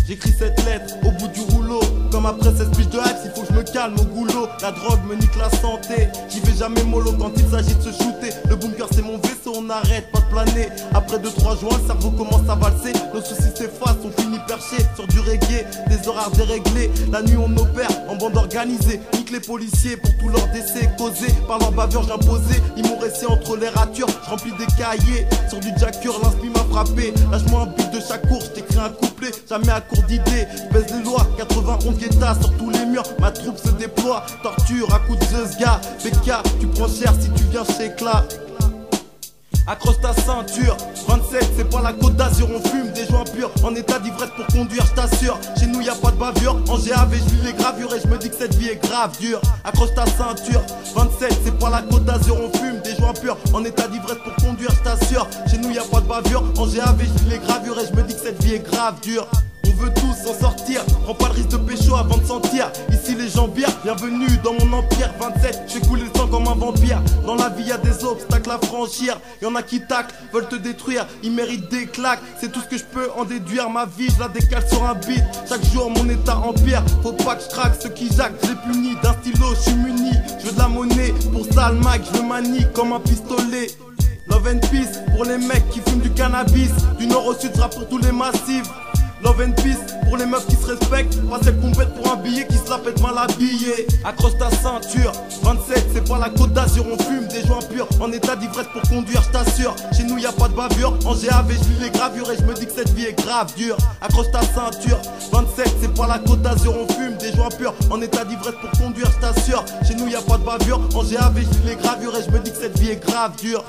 J'écris cette lettre au bout du rouleau. Comme après 16 piges de hype, il faut que je me calme au goulot. La drogue me nique la santé. J'y vais jamais mollo quand il s'agit de se shooter. Le bunker c'est mon vaisseau, on n'arrête pas de planer. Après 2-3 joints, le cerveau commence à valser. Nos soucis s'effacent, on finit perché sur du reggae. Des horaires déréglés, la nuit on opère en bande organisée. Nique les policiers pour tous leurs décès causés par leur bavure j'imposais. Ils m'ont resté entre les ratures, je remplis des cahiers. Sur du jacker, l'inspi m'a frappé. Lâche-moi un beat de chaque course, j'écris un couplet. Jamais à court d'idées, pèse les lois. 91 guettas sur tous les murs, ma troupe se déploie. Torture à coups de Zeusga. BK, tu prends cher si tu viens chez Cla. Accroche ta ceinture, 27 c'est pas la Côte d'Azur, on fume des joints purs, en état d'ivresse pour conduire, je t'assure. Chez nous y a pas de bavure, en GAV je lis les gravures et je me dis que cette vie est grave dure. Accroche ta ceinture, 27 c'est pas la Côte d'Azur, on fume des joints purs, en état d'ivresse pour conduire, je t'assure. Chez nous y a pas de bavure, en GAV je lis les gravures et je me dis que cette vie est grave dure. On veut tous s'en sortir, prends pas le risque de pécho avant de sentir. Ici les gens bières, bienvenue dans mon empire. 27, j'ai coulé le sang comme un vampire. Dans la vie y a des obstacles à franchir. Y'en a qui taclent, veulent te détruire, ils méritent des claques. C'est tout ce que je peux en déduire, ma vie je la décale sur un beat. Chaque jour mon état empire, faut pas que je traque ceux qui jacquent. Je les punis, d'un stylo je suis muni. Je veux de la monnaie, pour ça le mag je le manie comme un pistolet. Love and peace pour les mecs qui fument du cannabis. Du nord au sud, je rappe pour tous les massifs. Love and peace pour les meufs qui se respectent. Pas celles qu'on pète pour un billet qui se la pète mal habillé. Accroche ta ceinture, 27 c'est pas la Côte d'Azur. On fume des joints purs, en état d'ivresse pour conduire, je t'assure. Chez nous y a pas de bavure, en GAV je lis les gravures et je me dis que cette vie est grave dure. Accroche ta ceinture, 27 c'est pas la Côte d'Azur. On fume des joints purs, en état d'ivresse pour conduire, je t'assure. Chez nous y a pas de bavure, en GAV je lis les gravures et je me dis que cette vie est grave dure.